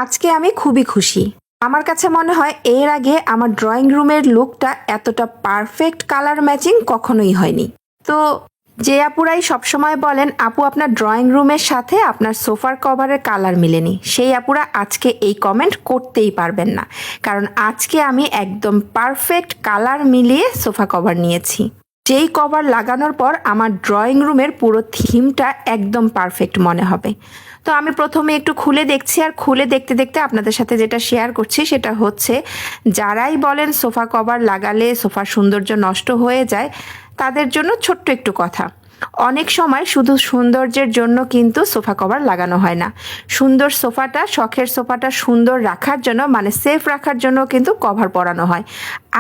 আজকে আমি খুবই খুশি। আমার কাছে মনে হয় এর আগে আমার ড্রয়িং রুমের লুকটা এতটা পারফেক্ট কালার ম্যাচিং কখনোই হয়নি। তো যে আপুরাই সবসময় বলেন আপু আপনার ড্রয়িং রুমের সাথে আপনার সোফার কভারের কালার মিলেনি, সেই আপুরা আজকে এই কমেন্ট করতেই পারবেন না, কারণ আজকে আমি একদম পারফেক্ট কালার মিলিয়ে সোফা কভার নিয়েছি। যেই কভার লাগানোর পর আমার ড্রয়িং রুমের পুরো থিমটা একদম পারফেক্ট মনে হবে। তো আমি প্রথমে একটু খুলে দেখছি, আর খুলে দেখতে দেখতে আপনাদের সাথে যেটা শেয়ার করছি সেটা হচ্ছে, যারাই বলেন সোফা কভার লাগালে সোফার সৌন্দর্য নষ্ট হয়ে যায়, তাদের জন্য ছোট্ট একটু কথা। অনেক সময় শুধু সৌন্দর্যের জন্য কিন্তু সোফা কভার লাগানো হয় না। সুন্দর সোফাটা, শখের সোফাটা সুন্দর রাখার জন্য, মানে সেফ রাখার জন্য কিন্তু কভার পরানো হয়।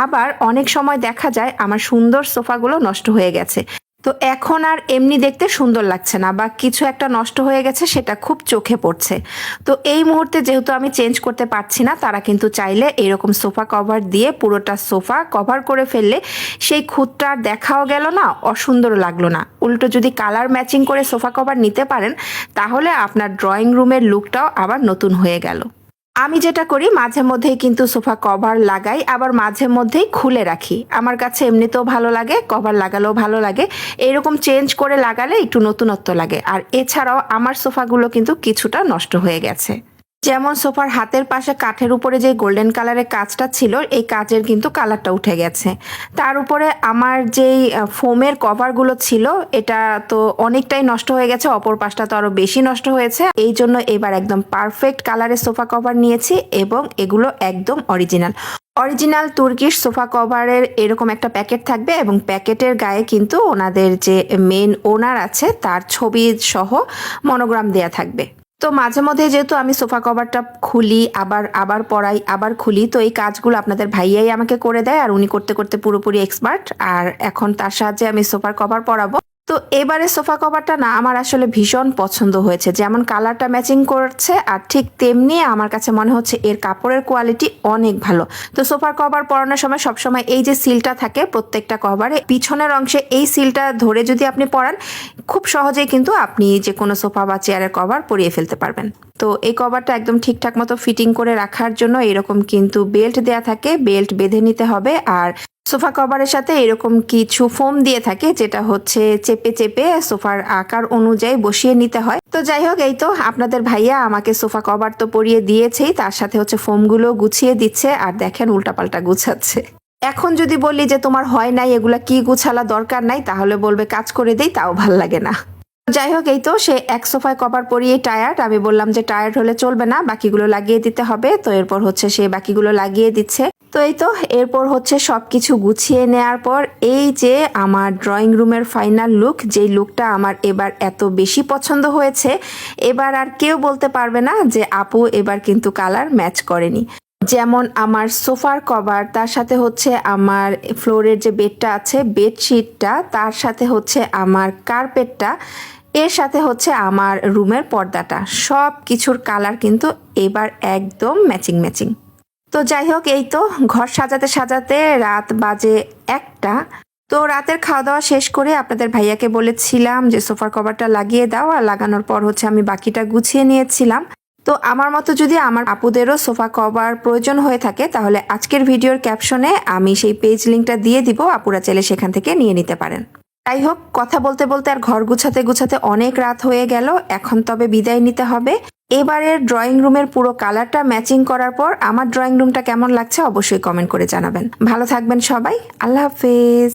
আবার অনেক সময় দেখা যায় আমার সুন্দর সোফাগুলো নষ্ট হয়ে গেছে, তো এখন আর এমনি দেখতে সুন্দর লাগছে না, বা কিছু একটা নষ্ট হয়ে গেছে সেটা খুব চোখে পড়ছে। তো এই মুহূর্তে যেহেতু আমি চেঞ্জ করতে পারছি না, তারা কিন্তু চাইলে এরকম সোফা কভার দিয়ে পুরোটা সোফা কভার করে ফেললে সেই খুঁতটা আর দেখাও গেল না, অসুন্দর লাগলো না। উল্টো যদি কালার ম্যাচিং করে সোফা কভার নিতে পারেন, তাহলে আপনার ড্রয়িং রুমের লুকটাও আবার নতুন হয়ে গেল। আমি যেটা করি, মাঝে মধ্যেই কিন্তু সোফা কভার লাগাই, আবার মাঝে মধ্যেই খুলে রাখি। আমার কাছে এমনিতেও ভালো লাগে, কভার লাগালেও ভালো লাগে। এরকম চেঞ্জ করে লাগালে একটু নতুনত্ব লাগে। আর এছাড়াও আমার সোফাগুলো কিন্তু কিছুটা নষ্ট হয়ে গেছে। যেমন সোফার হাতের পাশে কাঠের উপরে যে গোল্ডেন কালারের কাজটা ছিল, এই কাজের কিন্তু কালারটা উঠে গেছে। তার উপরে আমার যেই ফোমের কভারগুলো ছিল, এটা তো অনেকটাই নষ্ট হয়ে গেছে, অপর পাশটা তো আরো বেশি নষ্ট হয়েছে। এই জন্য এবার একদম পারফেক্ট কালারের সোফা কভার নিয়েছি, এবং এগুলো একদম অরিজিনাল তুর্কিশ সোফা কভারের এরকম একটা প্যাকেট থাকবে, এবং প্যাকেটের গায়ে কিন্তু ওনাদের যে মেন ওনার আছে তার ছবি সহ মনোগ্রাম দেয়া থাকবে। তো মাঝে মধ্যে যেহেতু আমি সোফা কভারটা খুলি, আবার পরাই, আবার খুলি, তো এই কাজগুলো আপনাদের ভাইয়াই আমাকে করে দেয়, আর উনি করতে করতে পুরোপুরি এক্সপার্ট। আর এখন তার সাহায্যে আমি সোফার কভার পরাবো। তো এবারে সোফা কভারটা না আমার আসলে ভীষণ পছন্দ হয়েছে, যেমন কালারটা ম্যাচিং করছে, আর ঠিক তেমনি আমার কাছে মনে হচ্ছে এর কাপড়ের কোয়ালিটি অনেক ভালো। তো সোফার কভার পরানোর সময় সবসময় এই যে সিলটা থাকে প্রত্যেকটা কভারে পিছনের অংশে, এই সিলটা ধরে যদি আপনি পরান, খুব সহজেই কিন্তু আপনি যে কোনো সোফা বা চেয়ারের কভার পরিয়ে ফেলতে পারবেন। তো এই কভারটা একদম ঠিকঠাক মতো ফিটিং করে রাখার জন্য এরকম কিন্তু বেল্ট দেয়া থাকে, বেল্ট বেঁধে নিতে হবে। আর সোফা কভারের সাথে এরকম কিছু ফোম দিয়ে থাকে, যেটা হচ্ছে চেপে চেপে সোফার আকার অনুযায়ী বসিয়ে নিতে হয়। তো যাই হোক, এই তো আপনাদের ভাইয়া আমাকে সোফা কভার তো পরিয়ে দিয়েছেই, তার সাথে হচ্ছে ফোমগুলো গুছিয়ে দিচ্ছে, আর দেখেন উল্টাপাল্টা গুছাচ্ছে। এখন যদি বলি যে তোমার হয় নাই, এগুলা কি গুছালা, দরকার নাই, তাহলে বলবে কাজ করে দেই, তাও ভাল লাগে না। যাই হোক, এই তো সে এক সোফায় কভার পরিয়ে টায়ার্ড। আমি বললাম যে টায়ার্ড হলে চলবে না, বাকিগুলো লাগিয়ে দিতে হবে। তো এরপর হচ্ছে সে বাকিগুলো লাগিয়ে দিচ্ছে। তো এই তো এরপর হচ্ছে সবকিছু গুছিয়ে নেওয়ার পর এই যে আমার ড্রয়িং রুমের ফাইনাল লুক, যেই লুকটা আমার এবার এত বেশি পছন্দ হয়েছে, এবার আর কেউ বলতে পারবে না যে আপু এবার কিন্তু কালার ম্যাচ করেনি। যেমন আমার সোফার কভার, তার সাথে হচ্ছে আমার ফ্লোরের যে বেডটা আছে, বেডশিটটা, তার সাথে হচ্ছে আমার কার্পেটটা, এর সাথে হচ্ছে আমার রুমের পর্দাটা, সব কিছুর কালার কিন্তু এবার একদম ম্যাচিং। তো যাই হোক, এই তো ঘর সাজাতে সাজাতে রাত বাজে 1টা। তো রাতের খাওয়া দাওয়া শেষ করে আপনাদের ভাইয়াকে বলেছিলাম যে সোফার কভারটা লাগিয়ে দাও, আর লাগানোর পর হচ্ছে আমি বাকিটা গুছিয়ে নিয়েছিলাম। তো আমার মতো যদি আমার আপুদেরও সোফা কভার প্রয়োজন হয়ে থাকে, তাহলে আজকের ভিডিওর ক্যাপশনে আমি সেই পেজ লিঙ্কটা দিয়ে দিব, আপুরা চাইলে সেখান থেকে নিয়ে নিতে পারেন। যাই হোক, কথা বলতে বলতে আর ঘর গুছাতে গুছাতে অনেক রাত হয়ে গেল। এখন তবে বিদায় নিতে হবে। এবারের ড্রয়িং রুমের পুরো কালারটা ম্যাচিং করার পর আমার ড্রয়িং রুমটা কেমন লাগছে অবশ্যই কমেন্ট করে জানাবেন। ভালো থাকবেন সবাই, আল্লাহ হাফেজ।